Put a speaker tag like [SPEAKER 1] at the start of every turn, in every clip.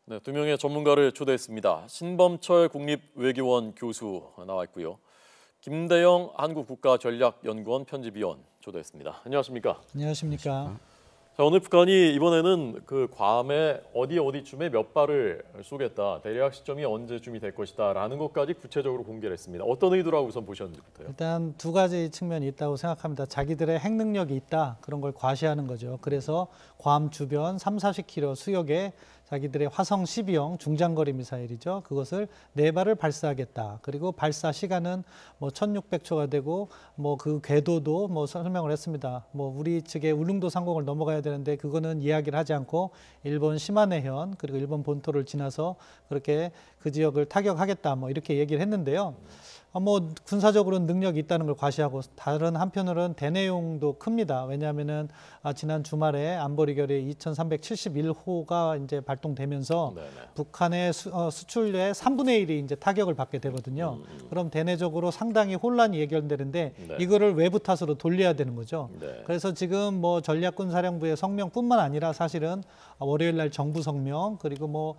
[SPEAKER 1] 네, 두 명의 전문가를 초대했습니다. 신범철 국립외교원 교수 나와 있고요. 김대영 한국국가전략연구원 편집위원 초대했습니다. 안녕하십니까?
[SPEAKER 2] 안녕하십니까?
[SPEAKER 1] 자, 오늘 북한이 이번에는 그 괌에 어디쯤에 몇 발을 쏘겠다, 대략 시점이 언제쯤이 될 것이다라는 것까지 구체적으로 공개를 했습니다. 어떤 의도라고 우선 보셨는지부터요?
[SPEAKER 2] 일단 두 가지 측면이 있다고 생각합니다. 자기들의 핵 능력이 있다, 그런 걸 과시하는 거죠. 그래서 괌 주변 30-40km 수역에 자기들의 화성 12형 중장거리 미사일이죠. 그것을 4발을 발사하겠다. 그리고 발사 시간은 1600초가 되고 그 궤도도 설명을 했습니다. 우리 측의 울릉도 상공을 넘어가야 되는데 그거는 이야기를 하지 않고 일본 시마네현 그리고 일본 본토를 지나서 그렇게 그 지역을 타격하겠다 이렇게 얘기를 했는데요. 군사적으로는 능력이 있다는 걸 과시하고 다른 한편으로는 대내용도 큽니다. 왜냐하면은 지난 주말에 안보리결의 2371호가 이제 발동되면서 북한의 수출의 3분의 1이 이제 타격을 받게 되거든요. 그럼 대내적으로 상당히 혼란이 예견되는데 이거를 외부 탓으로 돌려야 되는 거죠. 그래서 지금 전략군사령부의 성명뿐만 아니라 사실은 월요일 날 정부 성명 그리고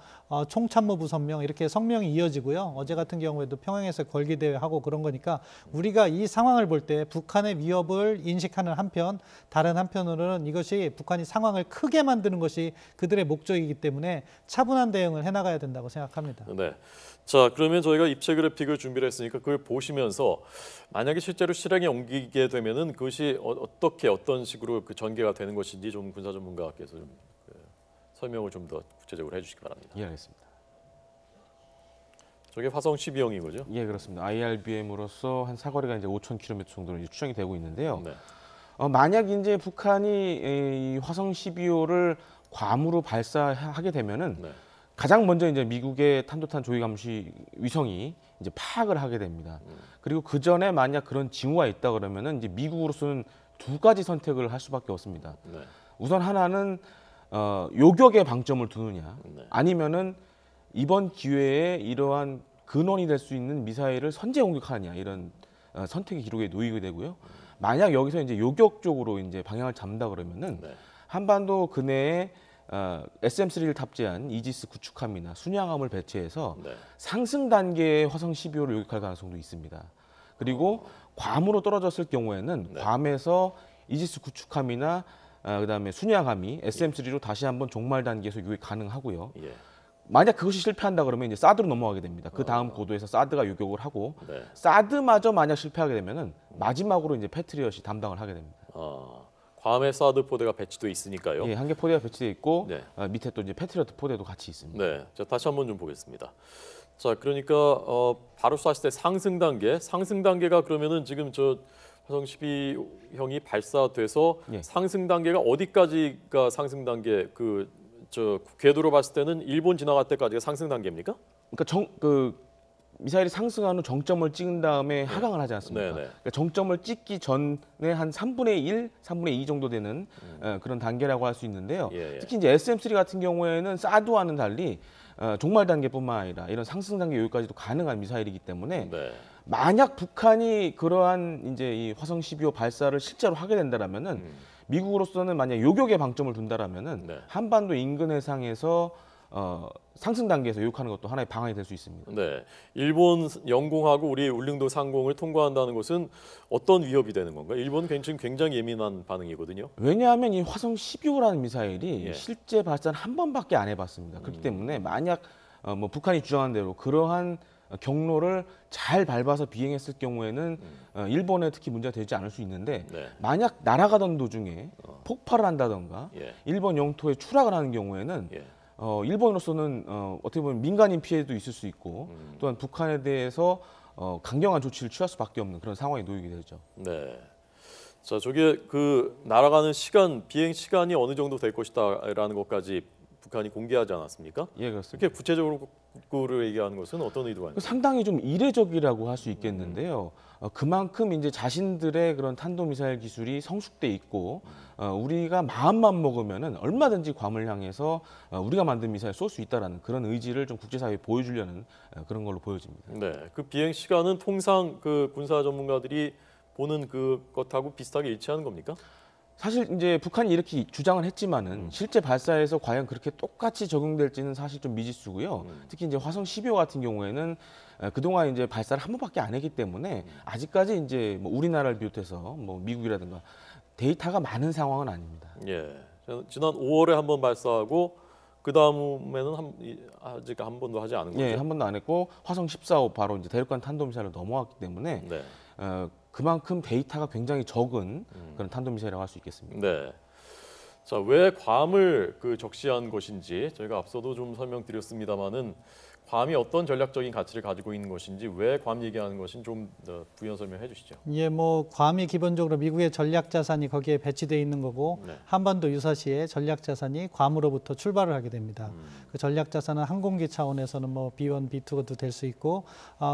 [SPEAKER 2] 총참모부 성명 이렇게 성명이 이어지고요. 어제 같은 경우에도 평양에서 걸기대회 하고 그런 거니까 우리가 이 상황을 볼 때 북한의 위협을 인식하는 한편 다른 한편으로는 이것이 북한이 상황을 크게 만드는 것이 그들의 목적이기 때문에 차분한 대응을 해나가야 된다고 생각합니다.
[SPEAKER 1] 네. 자, 그러면 저희가 입체 그래픽을 준비를 했으니까 그걸 보시면서 만약에 실제로 실행에 옮기게 되면은 그것이 어떤 식으로 그 전개가 되는 것인지 좀 군사 전문가께서 좀 설명을 좀 더 구체적으로 해주시기 바랍니다.
[SPEAKER 3] 예, 알겠습니다.
[SPEAKER 1] 저게 화성 12형인 거죠?
[SPEAKER 3] 예, 그렇습니다. IRBM으로서 한 사거리가 이제 5,000km 정도로 이제 추정이 되고 있는데요.
[SPEAKER 1] 네.
[SPEAKER 3] 만약 이제 북한이 이 화성 12호를 괌으로 발사하게 되면은 가장 먼저 이제 미국의 탄도탄 조위 감시 위성이 이제 파악을 하게 됩니다. 그리고 그 전에 만약 그런 징후가 있다 그러면은 이제 미국으로서는 두 가지 선택을 할 수밖에 없습니다. 우선 하나는 요격에 방점을 두느냐, 아니면은 이번 기회에 이러한 근원이 될 수 있는 미사일을 선제 공격하느냐 이런 선택의 기록에 놓이게 되고요. 만약 여기서 이제 요격 쪽으로 이제 방향을 잡는다 그러면은 한반도 근해에 SM-3를 탑재한 이지스 구축함이나 순양함을 배치해서 상승 단계의 화성 12호를 요격할 가능성도 있습니다. 그리고 괌으로 떨어졌을 경우에는 괌에서 이지스 구축함이나 그다음에 순양함이 SM-3로 다시 한번 종말 단계에서 요격이 가능하고요. 만약 그것이 실패한다 그러면 이제 사드로 넘어가게 됩니다. 그 다음 고도에서 사드가 요격을 하고 사드마저 만약 실패하게 되면은 마지막으로 이제 패트리엇이 담당을 하게 됩니다.
[SPEAKER 1] 괌에 사드 포대가 배치돼 있으니까요.
[SPEAKER 3] 예, 한 개 포대가 배치돼 있고 밑에 또 이제 패트리엇 포대도 같이 있습니다.
[SPEAKER 1] 네, 자 다시 한번 좀 보겠습니다. 자, 그러니까 바로 쐈을 때 상승 단계가 그러면은 지금 저 화성 12형이 발사돼서 상승 단계가 어디까지가 상승 단계 저 궤도로 봤을 때는 일본 지나갈 때까지가 상승 단계입니까?
[SPEAKER 3] 그러니까 미사일이 상승한 후 정점을 찍은 다음에 하강을 하지 않습니까? 그러니까 정점을 찍기 전에 한 3분의 1, 3분의 2 정도 되는 그런 단계라고 할 수 있는데요. 특히 이제 SM-3 같은 경우에는 사드와는 달리 종말 단계뿐만 아니라 이런 상승 단계 여기까지도 가능한 미사일이기 때문에 만약 북한이 그러한 이제 이 화성 12호 발사를 실제로 하게 된다라면은 미국으로서는 만약 요격에 방점을 둔다라면은 한반도 인근 해상에서 상승 단계에서 요격하는 것도 하나의 방안이 될 수 있습니다.
[SPEAKER 1] 네, 일본 영공하고 우리 울릉도 상공을 통과한다는 것은 어떤 위협이 되는 건가요? 일본은 굉장히 예민한 반응이거든요.
[SPEAKER 3] 왜냐하면 이 화성 12호라는 미사일이 실제 발사는 한 번밖에 안 해봤습니다. 그렇기 때문에 만약 북한이 주장한 대로 그러한 경로를 잘 밟아서 비행했을 경우에는 일본에 특히 문제가 되지 않을 수 있는데 만약 날아가던 도중에 폭발을 한다던가 일본 영토에 추락을 하는 경우에는 일본으로서는 어떻게 보면 민간인 피해도 있을 수 있고 또한 북한에 대해서 강경한 조치를 취할 수밖에 없는 그런 상황에 놓이게 되죠.
[SPEAKER 1] 네. 자, 저게 날아가는 비행 시간이 어느 정도 될 것이다라는 것까지 북한이 공개하지 않았습니까?
[SPEAKER 3] 예, 그렇습니다.
[SPEAKER 1] 이렇게 구체적으로 얘기하는 것은 어떤 의도가 있나요?
[SPEAKER 3] 상당히 좀 이례적이라고 할 수 있겠는데요. 그만큼 이제 자신들의 그런 탄도미사일 기술이 성숙돼 있고 우리가 마음만 먹으면은 얼마든지 괌을 향해서 우리가 만든 미사일 쏠 수 있다라는 그런 의지를 좀 국제사회에 보여주려는 그런 걸로 보여집니다.
[SPEAKER 1] 네, 그 비행 시간은 통상 그 군사 전문가들이 보는 그것하고 비슷하게 일치하는 겁니까?
[SPEAKER 3] 사실 이제 북한이 이렇게 주장을 했지만은 실제 발사에서 과연 그렇게 똑같이 적용될지는 사실 좀 미지수고요. 특히 이제 화성 12호 같은 경우에는 그동안 이제 발사를 한 번밖에 안 했기 때문에 아직까지 이제 뭐 우리나라를 비롯해서 뭐 미국이라든가 데이터가 많은 상황은 아닙니다.
[SPEAKER 1] 예. 지난 5월에 한번 발사하고 그 다음에는 아직 한 번도 하지 않은 거죠.
[SPEAKER 3] 예, 한 번도 안 했고 화성 14호 바로 이제 대륙간 탄도미사일로 넘어왔기 때문에
[SPEAKER 1] 네.
[SPEAKER 3] 그만큼 데이터가 굉장히 적은 그런 탄도미사일이라고 할 수 있겠습니다.
[SPEAKER 1] 네. 자, 왜 괌을 적시한 것인지 저희가 앞서도 좀 설명드렸습니다만은 괌이 어떤 전략적인 가치를 가지고 있는 것인지 왜 괌 얘기하는 것인 좀 부연 설명해 주시죠.
[SPEAKER 2] 예, 뭐 괌이 기본적으로 미국의 전략 자산이 거기에 배치돼 있는 거고
[SPEAKER 1] 네.
[SPEAKER 2] 한반도 유사시에 전략 자산이 괌으로부터 출발을 하게 됩니다. 그 전략 자산은 항공기 차원에서는 뭐 B1, B2도 될 수 있고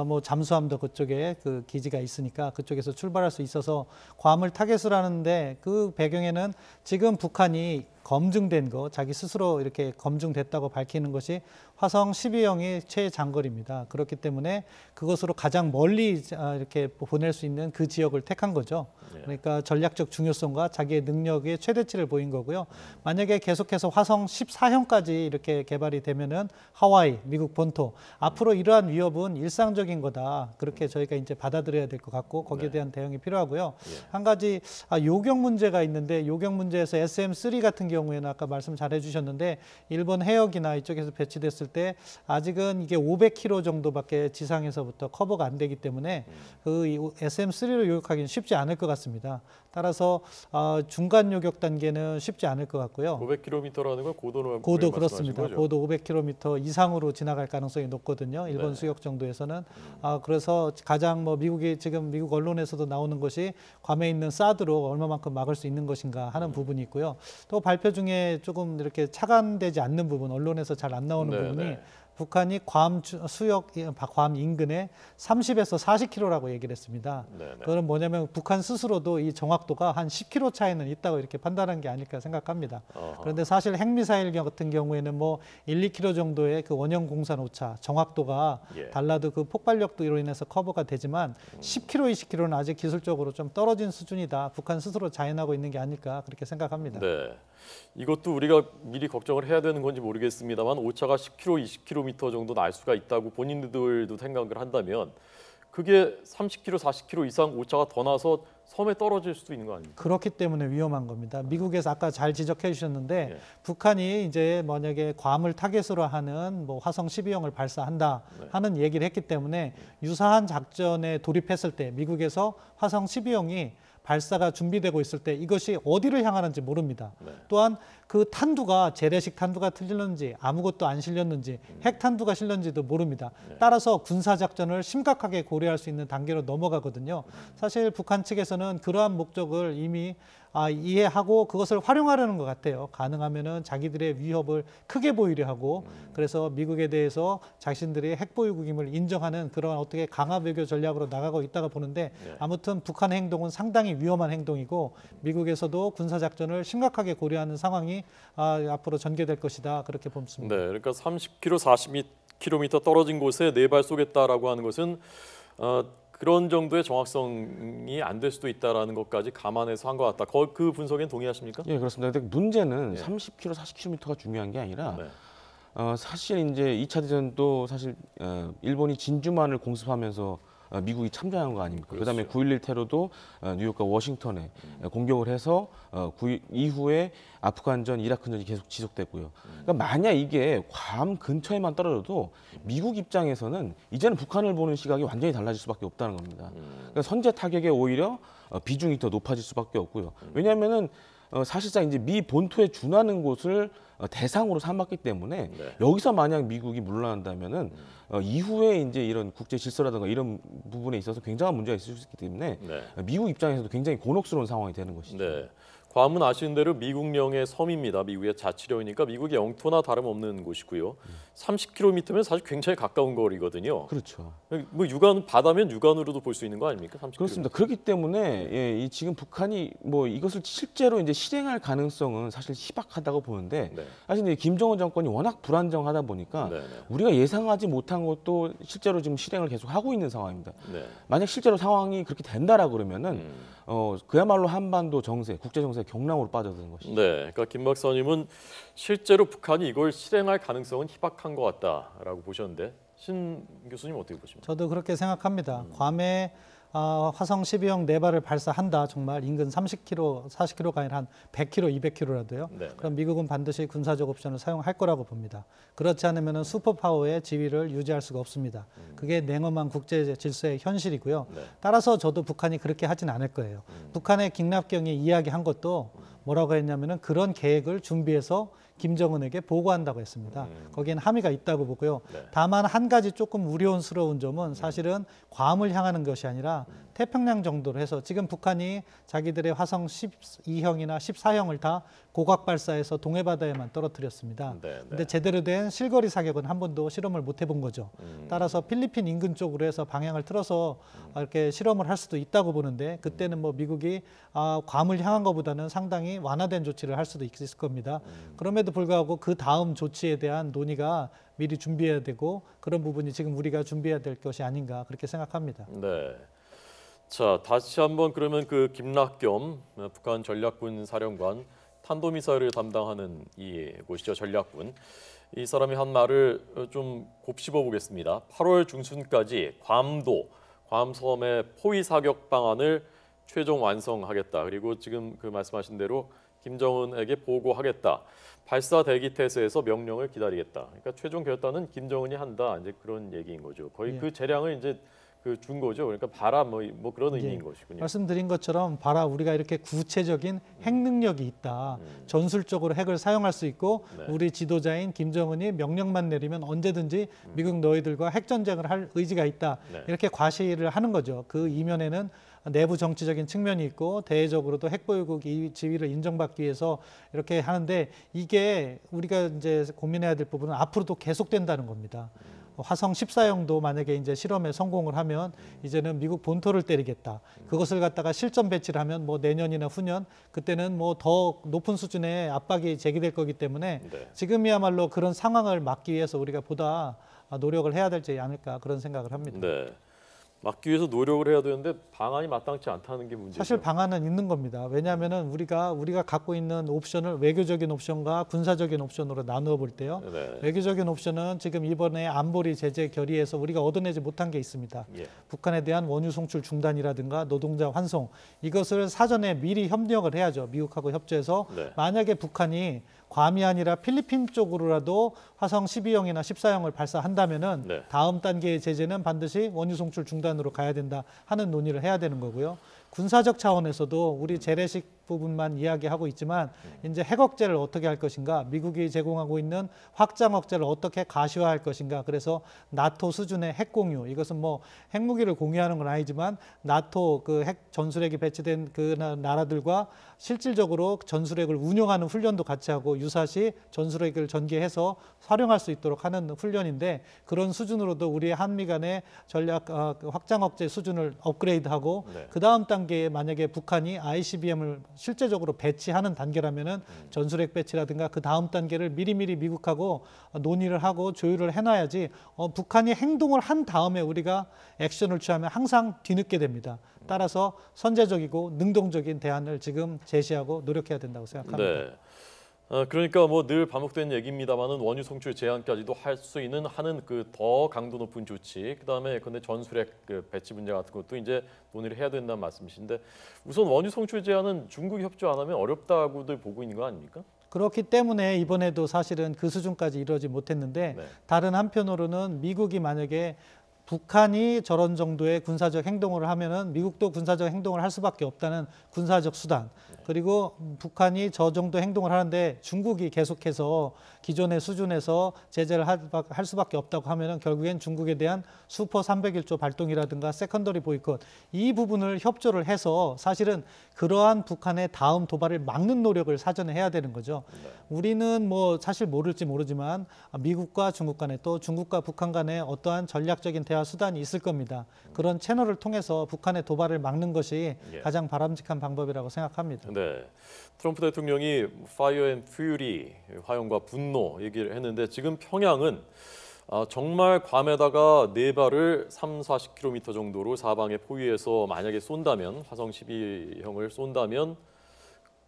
[SPEAKER 2] 뭐 잠수함도 그쪽에 그 기지가 있으니까 그쪽에서 출발할 수 있어서 괌을 타겟으로 하는데 그 배경에는 지금 북한이 검증된 거, 자기 스스로 이렇게 검증됐다고 밝히는 것이 화성 12형이 최장거리입니다. 그렇기 때문에 그것으로 가장 멀리 이렇게 보낼 수 있는 그 지역을 택한 거죠. 그러니까 전략적 중요성과 자기의 능력의 최대치를 보인 거고요. 만약에 계속해서 화성 14형까지 이렇게 개발이 되면은 하와이, 미국 본토, 앞으로 이러한 위협은 일상적인 거다. 그렇게 저희가 이제 받아들여야 될 것 같고 거기에 대한 대응이 필요하고요. 한 가지 요격 문제가 있는데 요격 문제에서 SM3 같은 경우에는 아까 말씀 잘 해주셨는데 일본 해역이나 이쪽에서 배치됐을 때 아직은 이게 500km 정도밖에 지상에서부터 커버가 안 되기 때문에 그 SM3로 요격하기는 쉽지 않을 것 같습니다. 따라서 중간 요격 단계는 쉽지 않을 것 같고요.
[SPEAKER 1] 500km라는 건
[SPEAKER 2] 고도 그렇습니다. 고도 500km 이상으로 지나갈 가능성이 높거든요. 일본 수역 정도에서는. 그래서 가장 뭐 미국이 지금 미국 언론에서도 나오는 것이 괌에 있는 사드로 얼마만큼 막을 수 있는 것인가 하는 부분이 있고요. 또 발표 중에 조금 이렇게 착안되지 않는 부분, 언론에서 잘 안 나오는 부분이 북한이 괌 수역, 괌 인근에 30에서 40km라고 얘기를 했습니다. 그건 뭐냐면 북한 스스로도 이 정확도가 한 10km 차이는 있다고 이렇게 판단한 게 아닐까 생각합니다. 그런데 사실 핵미사일 같은 경우에는 뭐 1, 2km 정도의 그 원형 공산 오차, 정확도가 달라도 그 폭발력도 인해서 커버가 되지만 10km, 20km는 아직 기술적으로 좀 떨어진 수준이다. 북한 스스로 자인하고 있는 게 아닐까 그렇게 생각합니다.
[SPEAKER 1] 네. 이것도 우리가 미리 걱정을 해야 되는 건지 모르겠습니다만 오차가 10km, 20km 정도 날 수가 있다고 본인들도 생각을 한다면 그게 30km, 40km 이상 오차가 더 나서 섬에 떨어질 수도 있는 거 아닙니까?
[SPEAKER 2] 그렇기 때문에 위험한 겁니다. 미국에서 아까 잘 지적해 주셨는데 북한이 이제 만약에 괌을 타겟으로 하는 뭐 화성 12형을 발사한다 하는 얘기를 했기 때문에 유사한 작전에 돌입했을 때 미국에서 화성 12형이 발사가 준비되고 있을 때 이것이 어디를 향하는지 모릅니다. 또한 그 탄두가 재래식 탄두가 틀렸는지 아무것도 안 실렸는지 핵 탄두가 실렸는지도 모릅니다. 따라서 군사작전을 심각하게 고려할 수 있는 단계로 넘어가거든요. 사실 북한 측에서는 그러한 목적을 이미 이해하고 그것을 활용하려는 것 같아요. 가능하면은 자기들의 위협을 크게 보이려 하고 그래서 미국에 대해서 자신들의 핵보유국임을 인정하는 그런 어떻게 강화 외교 전략으로 나가고 있다가 보는데 아무튼 북한의 행동은 상당히 위험한 행동이고 미국에서도 군사작전을 심각하게 고려하는 상황이 앞으로 전개될 것이다 그렇게 봅니다.
[SPEAKER 1] 네, 그러니까 30km, 40km 떨어진 곳에 네 발 쏘겠다라고 하는 것은 그런 정도의 정확성이 안 될 수도 있다라는 것까지 감안해서 한 것 같다. 그 분석엔 동의하십니까?
[SPEAKER 3] 예, 그렇습니다. 근데 문제는 30km, 40km가 중요한 게 아니라 사실 이제 2차 대전도 사실 일본이 진주만을 공습하면서 미국이 참전한 거 아닙니까? 그다음에 9.11 테러도 뉴욕과 워싱턴에 공격을 해서 이후에 아프간전, 이라크전이 계속 지속됐고요. 그러니까 만약 이게 괌 근처에만 떨어져도 미국 입장에서는 이제는 북한을 보는 시각이 완전히 달라질 수밖에 없다는 겁니다. 그러니까 선제 타격에 오히려 비중이 더 높아질 수밖에 없고요. 왜냐하면은 사실상 이제 미 본토에 준하는 곳을 대상으로 삼았기 때문에 여기서 만약 미국이 물러난다면은 이후에 이제 이런 국제 질서라든가 이런 부분에 있어서 굉장한 문제가 있을 수 있기 때문에 미국 입장에서도 굉장히 곤혹스러운 상황이 되는 것이죠.
[SPEAKER 1] 네. 괌은 아시는 대로 미국령의 섬입니다. 미국의 자치령이니까 미국의 영토나 다름없는 곳이고요. 30km면 사실 굉장히 가까운 거리거든요.
[SPEAKER 3] 그렇죠.
[SPEAKER 1] 뭐 바다면 육안으로도 볼 수 있는 거 아닙니까? 30km.
[SPEAKER 3] 그렇습니다. 그렇기 때문에 이 지금 북한이 뭐 이것을 실제로 이제 실행할 가능성은 사실 희박하다고 보는데 사실 이제 김정은 정권이 워낙 불안정하다 보니까 우리가 예상하지 못한 것도 실제로 지금 실행을 계속 하고 있는 상황입니다. 만약 실제로 상황이 그렇게 된다라 그러면은 그야말로 한반도 정세, 국제 정세 경랑으로 빠져드는 것이죠.
[SPEAKER 1] 네, 그러니까 김 박사님은 실제로 북한이 이걸 실행할 가능성은 희박한 것 같다라고 보셨는데 신 교수님 어떻게 보십니까?
[SPEAKER 2] 저도 그렇게 생각합니다. 괌에 화성 12형 4발을 발사한다. 정말 인근 30km, 40km가 아니라 한 100km, 200km라도요.
[SPEAKER 1] 네.
[SPEAKER 2] 그럼 미국은 반드시 군사적 옵션을 사용할 거라고 봅니다. 그렇지 않으면 슈퍼파워의 지위를 유지할 수가 없습니다. 그게 냉엄한 국제 질서의 현실이고요.
[SPEAKER 1] 네.
[SPEAKER 2] 따라서 저도 북한이 그렇게 하진 않을 거예요. 북한의 김nap경이 이야기한 것도 뭐라고 했냐면은 그런 계획을 준비해서 김정은에게 보고한다고 했습니다. 거기엔 함의가 있다고 보고요.
[SPEAKER 1] 네.
[SPEAKER 2] 다만 한 가지 조금 우려스러운 점은 사실은 괌을 향하는 것이 아니라 태평양 정도로 해서 지금 북한이 자기들의 화성 12형이나 14형을 다 고각 발사해서 동해바다에만 떨어뜨렸습니다.
[SPEAKER 1] 네,
[SPEAKER 2] 근데 제대로 된 실거리 사격은 한 번도 실험을 못 해본 거죠. 따라서 필리핀 인근 쪽으로 해서 방향을 틀어서 이렇게 실험을 할 수도 있다고 보는데 그때는 뭐 미국이 괌을 향한 것보다는 상당히 완화된 조치를 할 수도 있을 겁니다. 그럼에도 불구하고 그 다음 조치에 대한 논의가 미리 준비해야 되고 그런 부분이 지금 우리가 준비해야 될 것이 아닌가 그렇게 생각합니다.
[SPEAKER 1] 네. 자, 다시 한번 그러면 그 김낙겸 북한 전략군 사령관 탄도미사일을 담당하는 이곳이죠, 전략군. 이 사람이 한 말을 좀 곱씹어 보겠습니다. 8월 중순까지 괌 섬의 포위 사격 방안을 최종 완성하겠다. 그리고 지금 그 말씀하신 대로 김정은에게 보고하겠다. 발사 대기 태세에서 명령을 기다리겠다. 그러니까 최종 결단은 김정은이 한다. 이제 그런 얘기인 거죠. 거의 그 재량을 이제 준 거죠. 그러니까 봐라 뭐 그런 의미인 것이군요.
[SPEAKER 2] 말씀드린 것처럼 봐라 우리가 이렇게 구체적인 핵 능력이 있다. 전술적으로 핵을 사용할 수 있고 우리 지도자인 김정은이 명령만 내리면 언제든지 미국 너희들과 핵 전쟁을 할 의지가 있다. 이렇게 과시를 하는 거죠. 그 이면에는 내부 정치적인 측면이 있고 대외적으로도 핵보유국 지위를 인정받기 위해서 이렇게 하는데 이게 우리가 이제 고민해야 될 부분은 앞으로도 계속된다는 겁니다. 화성 14형도 만약에 이제 실험에 성공을 하면 이제는 미국 본토를 때리겠다. 그것을 갖다가 실전 배치를 하면 뭐 내년이나 후년 그때는 뭐 더 높은 수준의 압박이 제기될 거기 때문에 지금이야말로 그런 상황을 막기 위해서 우리가 보다 노력을 해야 되지 않을까 그런 생각을 합니다.
[SPEAKER 1] 네. 막기 위해서 노력을 해야 되는데 방안이 마땅치 않다는 게 문제죠.
[SPEAKER 2] 사실 방안은 있는 겁니다. 왜냐하면은 우리가 갖고 있는 옵션을 외교적인 옵션과 군사적인 옵션으로 나누어 볼 때요. 외교적인 옵션은 지금 이번에 안보리 제재 결의에서 우리가 얻어내지 못한 게 있습니다. 북한에 대한 원유 송출 중단이라든가 노동자 환송 이것을 사전에 미리 협력을 해야죠. 미국하고 협조해서 만약에 북한이 괌이 아니라 필리핀 쪽으로라도 화성 12형이나 14형을 발사한다면은 다음 단계의 제재는 반드시 원유 송출 중단으로 가야 된다 하는 논의를 해야 되는 거고요. 군사적 차원에서도 우리 재래식 부분만 이야기하고 있지만 이제 핵 억제를 어떻게 할 것인가, 미국이 제공하고 있는 확장 억제를 어떻게 가시화할 것인가. 그래서 나토 수준의 핵 공유, 이것은 뭐 핵무기를 공유하는 건 아니지만 나토 그 핵 전술핵이 배치된 그 나라들과 실질적으로 전술핵을 운용하는 훈련도 같이 하고 유사시 전술핵을 전개해서 활용할 수 있도록 하는 훈련인데 그런 수준으로도 우리 한미 간의 전략 확장 억제 수준을 업그레이드하고 그 다음 단계에 만약에 북한이 ICBM을 실제적으로 배치하는 단계라면은 전술핵 배치라든가 그 다음 단계를 미리미리 미국하고 논의를 하고 조율을 해놔야지 북한이 행동을 한 다음에 우리가 액션을 취하면 항상 뒤늦게 됩니다. 따라서 선제적이고 능동적인 대안을 지금 제시하고 노력해야 된다고 생각합니다.
[SPEAKER 1] 그러니까 뭐 늘 반복된 얘기입니다만은 원유 송출 제한까지도 할 수 있는 하는 그 더 강도 높은 조치, 그다음에 근데 전술핵 그 배치 문제 같은 것도 이제 논의를 해야 된다는 말씀이신데 우선 원유 송출 제한은 중국이 협조 안 하면 어렵다고들 보고 있는 거 아닙니까?
[SPEAKER 2] 그렇기 때문에 이번에도 사실은 그 수준까지 이루어지 못했는데 다른 한편으로는 미국이 만약에 북한이 저런 정도의 군사적 행동을 하면은 미국도 군사적 행동을 할 수밖에 없다는 군사적 수단. 그리고 북한이 저 정도 행동을 하는데 중국이 계속해서 기존의 수준에서 제재를 할 수밖에 없다고 하면은 결국엔 중국에 대한 슈퍼 301조 발동이라든가 세컨더리 보이콧 이 부분을 협조를 해서 사실은 그러한 북한의 다음 도발을 막는 노력을 사전에 해야 되는 거죠. 우리는 뭐 사실 모를지 모르지만 미국과 중국 간에 또 중국과 북한 간에 어떠한 전략적인 대화 수단이 있을 겁니다. 그런 채널을 통해서 북한의 도발을 막는 것이 가장 바람직한 방법이라고 생각합니다.
[SPEAKER 1] 네, 트럼프 대통령이 Fire and Fury, 화염과 분노 얘기를 했는데 지금 평양은 정말 괌에다가 네 발을 30-40km 정도로 사방에 포위해서 만약에 쏜다면 화성 12형을 쏜다면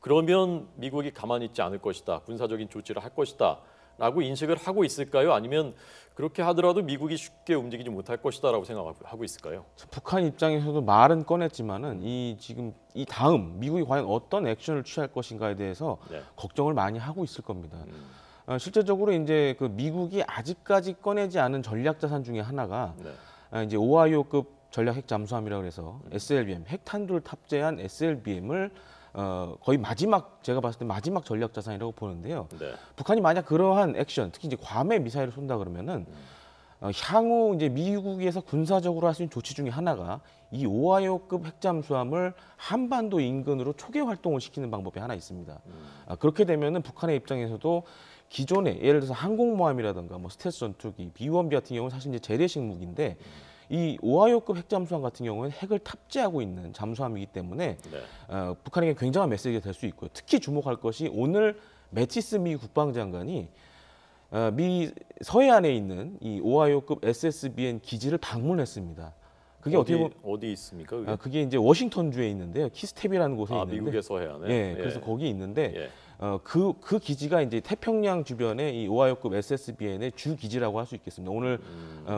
[SPEAKER 1] 그러면 미국이 가만히 있지 않을 것이다. 군사적인 조치를 할 것이다. 라고 인식을 하고 있을까요? 아니면 그렇게 하더라도 미국이 쉽게 움직이지 못할 것이다라고 생각하고 있을까요?
[SPEAKER 3] 북한 입장에서도 말은 꺼냈지만은 지금 이 다음 미국이 과연 어떤 액션을 취할 것인가에 대해서
[SPEAKER 1] 네.
[SPEAKER 3] 걱정을 많이 하고 있을 겁니다. 실제적으로 이제 그 미국이 아직까지 꺼내지 않은 전략 자산 중에 하나가
[SPEAKER 1] 네.
[SPEAKER 3] 이제 오하이오급 전략 핵 잠수함이라고 해서 SLBM 핵탄두를 탑재한 SLBM을 거의 마지막 제가 봤을 때 마지막 전략 자산이라고 보는데요.
[SPEAKER 1] 네.
[SPEAKER 3] 북한이 만약 그러한 액션, 특히 이제 괌에 미사일을 쏜다 그러면은 향후 이제 미국에서 군사적으로 할 수 있는 조치 중에 하나가 이 오하이오급 핵잠수함을 한반도 인근으로 초계 활동을 시키는 방법이 하나 있습니다. 그렇게 되면은 북한의 입장에서도 기존에 예를 들어서 항공모함이라든가 뭐 스텔스 전투기, B-1B 같은 경우는 사실 이제 재래식 무기인데 이 오하이오급 핵잠수함 같은 경우는 핵을 탑재하고 있는 잠수함이기 때문에
[SPEAKER 1] 네.
[SPEAKER 3] 북한에게 굉장한 메시지가 될 수 있고요. 특히 주목할 것이 오늘 매티스 미 국방장관이 미 서해안에 있는 이 오하이오급 SSBN 기지를 방문했습니다. 그게
[SPEAKER 1] 어디 있습니까? 그게?
[SPEAKER 3] 그게 이제 워싱턴주에 있는데요. 키스텝이라는 곳에 있는데.
[SPEAKER 1] 미국의 서해안에.
[SPEAKER 3] 예, 그래서 거기 있는데
[SPEAKER 1] 예.
[SPEAKER 3] 그 기지가 이제 태평양 주변에 이 오하이오급 SSBN의 주 기지라고 할 수 있겠습니다. 오늘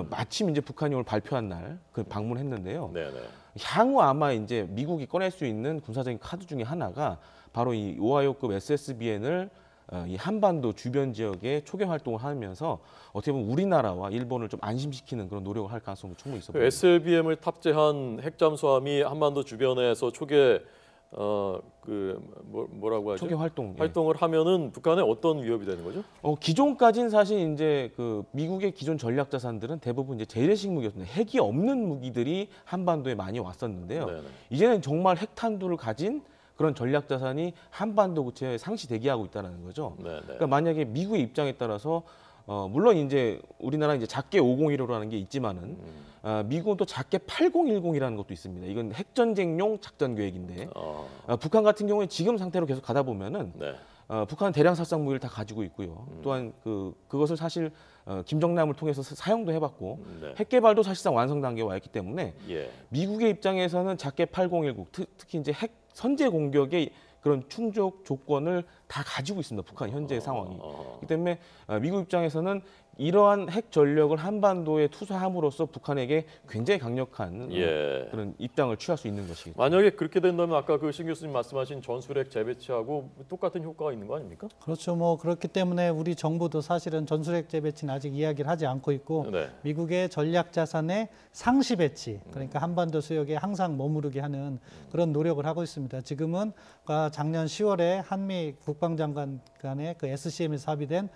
[SPEAKER 3] 마침 이제 북한이 오늘 발표한 날 그 방문했는데요.
[SPEAKER 1] 네네.
[SPEAKER 3] 향후 아마 이제 미국이 꺼낼 수 있는 군사적인 카드 중에 하나가 바로 이 오하이오급 SSBN을 이 한반도 주변 지역에 초계 활동을 하면서 어떻게 보면 우리나라와 일본을 좀 안심시키는 그런 노력을 할 가능성도 충분히 있어 보입니다.
[SPEAKER 1] SLBM을 탑재한 핵잠수함이 한반도 주변에서 초계 뭐라고 하죠?
[SPEAKER 3] 초계 활동.
[SPEAKER 1] 활동을 하면은 북한에 어떤 위협이 되는 거죠?
[SPEAKER 3] 기존까지는 사실 이제 그 미국의 기존 전략 자산들은 대부분 이제 재래식 무기였는데 핵이 없는 무기들이 한반도에 많이 왔었는데요.
[SPEAKER 1] 네네.
[SPEAKER 3] 이제는 정말 핵탄두를 가진 그런 전략 자산이 한반도 구체에 상시 대기하고 있다는 거죠.
[SPEAKER 1] 네네.
[SPEAKER 3] 그러니까 만약에 미국의 입장에 따라서 물론 이제 우리나라 이제 작게 501호라는 게 있지만은 미국은 또 작게 8010이라는 것도 있습니다. 이건 핵전쟁용 작전 계획인데 북한 같은 경우에 지금 상태로 계속 가다 보면은
[SPEAKER 1] 네.
[SPEAKER 3] 북한은 대량 살상 무기를 다 가지고 있고요. 또한 그것을 사실 김정남을 통해서 사용도 해봤고
[SPEAKER 1] 네.
[SPEAKER 3] 핵 개발도 사실상 완성 단계에 와 있기 때문에
[SPEAKER 1] 예.
[SPEAKER 3] 미국의 입장에서는 작게 8019 특히 이제 핵 선제 공격의 그런 충족 조건을 다 가지고 있습니다. 북한 현재 상황이. 그렇기 때문에 미국 입장에서는 이러한 핵 전력을 한반도에 투사함으로써 북한에게 굉장히 강력한 그런 입장을 취할 수 있는 것이겠죠.
[SPEAKER 1] 만약에 그렇게 된다면 아까 그 신 교수님 말씀하신 전술핵 재배치하고 똑같은 효과가 있는 거 아닙니까?
[SPEAKER 2] 그렇죠. 뭐 그렇기 때문에 우리 정부도 사실은 전술핵 재배치는 아직 이야기를 하지 않고 있고
[SPEAKER 1] 네.
[SPEAKER 2] 미국의 전략 자산의 상시 배치, 그러니까 한반도 수역에 항상 머무르게 하는 그런 노력을 하고 있습니다. 지금은 작년 10월에 한미 국방장관 간의 그 SCM에서 합의된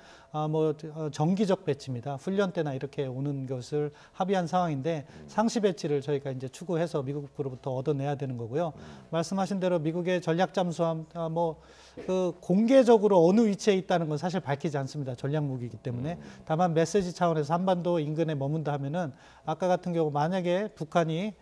[SPEAKER 2] 정기적 배치입니다. 훈련 때나 이렇게 오는 것을 합의한 상황인데 상시 배치를 저희가 이제 추구해서 미국으로부터 얻어내야 되는 거고요. 말씀하신 대로 미국의 전략 잠수함 그 공개적으로 어느 위치에 있다는 건 사실 밝히지 않습니다. 전략 무기이기 때문에. 다만 메시지 차원에서 한반도 인근에 머문다 하면은 아까 같은 경우 만약에 북한이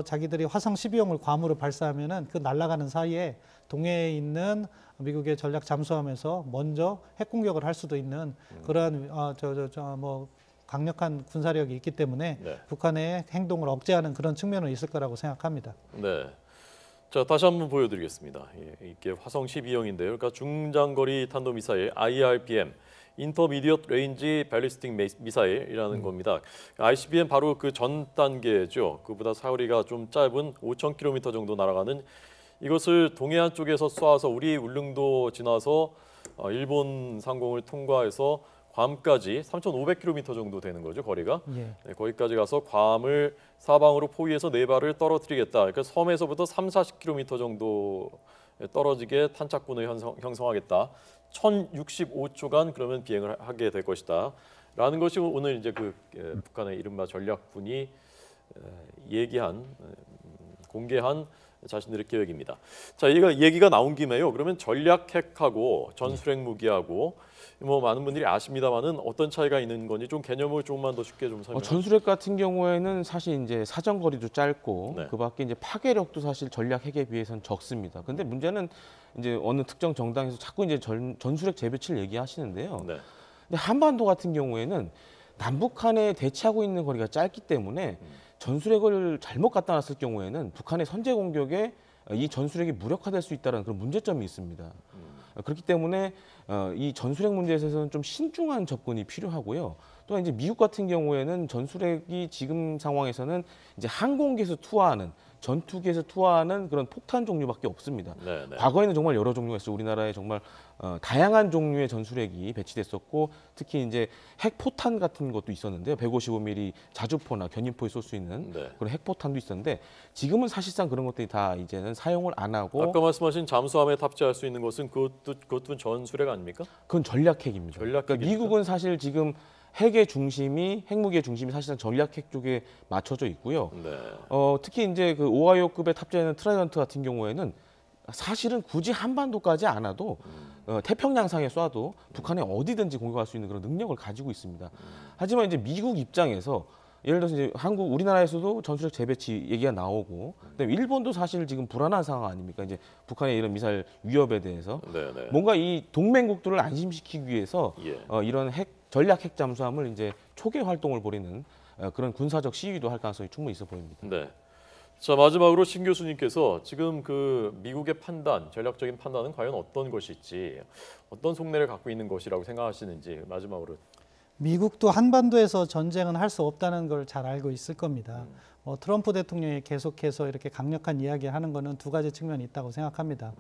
[SPEAKER 2] 자기들이 화성 12형을 괌으로 발사하면은 그 날아가는 사이에 동해에 있는 미국의 전략 잠수함에서 먼저 핵 공격을 할 수도 있는 그러한 강력한 군사력이 있기 때문에
[SPEAKER 1] 네.
[SPEAKER 2] 북한의 행동을 억제하는 그런 측면은 있을 거라고 생각합니다.
[SPEAKER 1] 네. 자, 다시 한번 보여드리겠습니다. 이게 화성 12형인데요. 그러니까 중장거리 탄도미사일 IRBM, 인터미디엇 레인지 발리스틱 미사일이라는 겁니다. ICBM 바로 그 전 단계죠. 그보다 사거리가 좀 짧은 5,000km 정도 날아가는 이것을 동해안 쪽에서 쏴서 우리 울릉도 지나서 일본 상공을 통과해서 괌까지 3,500km 정도 되는 거죠, 거리가.
[SPEAKER 2] 예.
[SPEAKER 1] 네, 거기까지 가서 괌을 사방으로 포위해서 네 발을 떨어뜨리겠다. 그러니까 섬에서부터 30-40km 정도 떨어지게 탄착군을 형성하겠다. 1,065초간 그러면 비행을 하게 될 것이다. 라는 것이 오늘 이제 북한의 이른바 전략군이 공개한 자신들의 계획입니다. 자, 얘기가 나온 김에요. 그러면 전략 핵하고 전술핵 무기하고 많은 분들이 아십니다만은 어떤 차이가 있는 건지 좀 개념을 조금만 더 쉽게 좀 설명해 주세요.
[SPEAKER 3] 전술핵 같은 경우에는 사실 이제 사정거리도 짧고
[SPEAKER 1] 네.
[SPEAKER 3] 그밖에 이제 파괴력도 사실 전략 핵에 비해서는 적습니다. 근데 문제는 이제 어느 특정 정당에서 자꾸 이제 전술핵 재배치를 얘기하시는데요.
[SPEAKER 1] 네.
[SPEAKER 3] 근데 한반도 같은 경우에는 남북한에 대치하고 있는 거리가 짧기 때문에 전술핵을 잘못 갖다 놨을 경우에는 북한의 선제 공격에 이 전술핵이 무력화될 수 있다는 그런 문제점이 있습니다. 그렇기 때문에 이 전술핵 문제에 있어서는 좀 신중한 접근이 필요하고요. 또한 이제 미국 같은 경우에는 전술핵이 지금 상황에서는 이제 항공기에서 투하하는 전투기에서 투하하는 그런 폭탄 종류밖에 없습니다.
[SPEAKER 1] 네네.
[SPEAKER 3] 과거에는 정말 여러 종류가 있어요. 우리나라에 정말 다양한 종류의 전술핵이 배치됐었고 특히 이제 핵포탄 같은 것도 있었는데요. 155mm 자주포나 견인포에 쏠 수 있는
[SPEAKER 1] 네.
[SPEAKER 3] 그런 핵포탄도 있었는데 지금은 사실상 그런 것들이 다 이제는 사용을 안 하고
[SPEAKER 1] 아까 말씀하신 잠수함에 탑재할 수 있는 것은 그것도 전술핵 아닙니까?
[SPEAKER 3] 그건 전략핵입니다.
[SPEAKER 1] 전략핵입니까?
[SPEAKER 3] 그러니까 미국은 사실 지금 핵의 중심이 핵무기의 중심이 사실상 전략핵 쪽에 맞춰져 있고요.
[SPEAKER 1] 네.
[SPEAKER 3] 특히 이제 그 오하이오급에 탑재하는 트라이던트 같은 경우에는 사실은 굳이 한반도까지 안 와도 태평양상에 쏴도 북한에 어디든지 공격할 수 있는 그런 능력을 가지고 있습니다. 하지만 이제 미국 입장에서 예를 들어서 이제 우리나라에서도 전술핵 재배치 얘기가 나오고, 그다음에 일본도 사실 지금 불안한 상황 아닙니까? 이제 북한의 이런 미사일 위협에 대해서
[SPEAKER 1] 네네.
[SPEAKER 3] 뭔가 이 동맹국들을 안심시키기 위해서
[SPEAKER 1] 예.
[SPEAKER 3] 이런 전략 핵 잠수함을 이제 초계 활동을 벌이는 그런 군사적 시위도 할 가능성이 충분히 있어 보입니다.
[SPEAKER 1] 네. 자, 마지막으로 신 교수님께서 지금 그 미국의 판단, 전략적인 판단은 과연 어떤 것일지, 어떤 속내를 갖고 있는 것이라고 생각하시는지 마지막으로.
[SPEAKER 2] 미국도 한반도에서 전쟁은 할 수 없다는 걸 잘 알고 있을 겁니다. 트럼프 대통령이 계속해서 이렇게 강력한 이야기하는 거는 두 가지 측면이 있다고 생각합니다.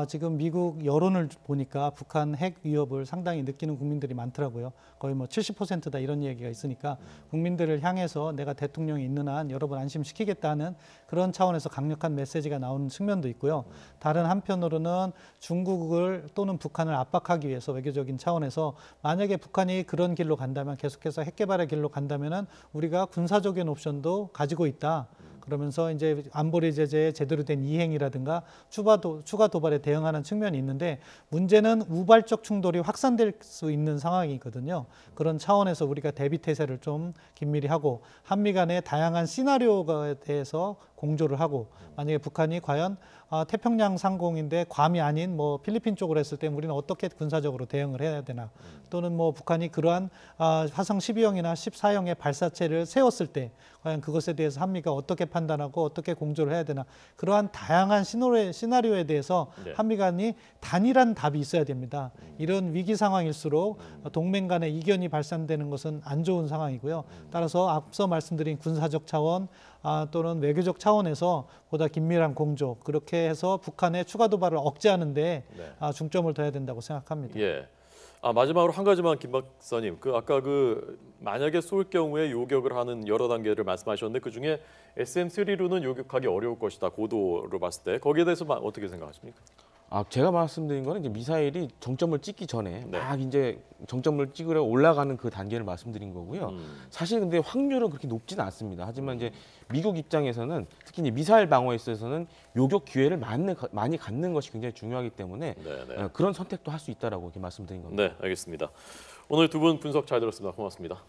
[SPEAKER 2] 지금 미국 여론을 보니까 북한 핵 위협을 상당히 느끼는 국민들이 많더라고요. 거의 뭐 70%다 이런 얘기가 있으니까 국민들을 향해서 내가 대통령이 있는 한 여러분 안심시키겠다는 그런 차원에서 강력한 메시지가 나오는 측면도 있고요. 다른 한편으로는 중국을 또는 북한을 압박하기 위해서 외교적인 차원에서 만약에 북한이 그런 길로 간다면 계속해서 핵 개발의 길로 간다면은 우리가 군사적인 옵션도 가지고 있다. 그러면서 이제 안보리 제재의 제대로 된 이행이라든가 추가 도발에 대응하는 측면이 있는데 문제는 우발적 충돌이 확산될 수 있는 상황이거든요. 그런 차원에서 우리가 대비 태세를 좀 긴밀히 하고 한미 간의 다양한 시나리오에 대해서 공조를 하고 만약에 북한이 과연 태평양 상공인데 괌이 아닌 뭐 필리핀 쪽으로 했을 때 우리는 어떻게 군사적으로 대응을 해야 되나 또는 뭐 북한이 그러한 화성 12형이나 14형의 발사체를 세웠을 때 과연 그것에 대해서 한미가 어떻게 판단하고 어떻게 공조를 해야 되나 그러한 다양한 시나리오에 대해서
[SPEAKER 1] 네.
[SPEAKER 2] 한미 간이 단일한 답이 있어야 됩니다. 이런 위기 상황일수록 동맹 간의 이견이 발산되는 것은 안 좋은 상황이고요. 따라서 앞서 말씀드린 군사적 차원 또는 외교적 차원에서 보다 긴밀한 공조 그렇게 해서 북한의 추가 도발을 억제하는 데
[SPEAKER 1] 네.
[SPEAKER 2] 중점을 둬야 된다고 생각합니다.
[SPEAKER 1] 예. 마지막으로 한 가지만 김 박사님, 아까 만약에 쏠 경우에 요격을 하는 여러 단계를 말씀하셨는데 그 중에 SM-3로는 요격하기 어려울 것이다. 고도로 봤을 때 거기에 대해서 어떻게 생각하십니까?
[SPEAKER 3] 제가 말씀드린 거는 이제 미사일이 정점을 찍기 전에
[SPEAKER 1] 네.
[SPEAKER 3] 막 이제 정점을 찍으려 올라가는 그 단계를 말씀드린 거고요. 사실 근데 확률은 그렇게 높지는 않습니다. 하지만 이제 미국 입장에서는 특히 이제 미사일 방어에 있어서는 요격 기회를 많이 갖는 것이 굉장히 중요하기 때문에
[SPEAKER 1] 네네.
[SPEAKER 3] 그런 선택도 할 수 있다라고 이렇게 말씀드린 겁니다.
[SPEAKER 1] 네, 알겠습니다. 오늘 두 분 분석 잘 들었습니다. 고맙습니다.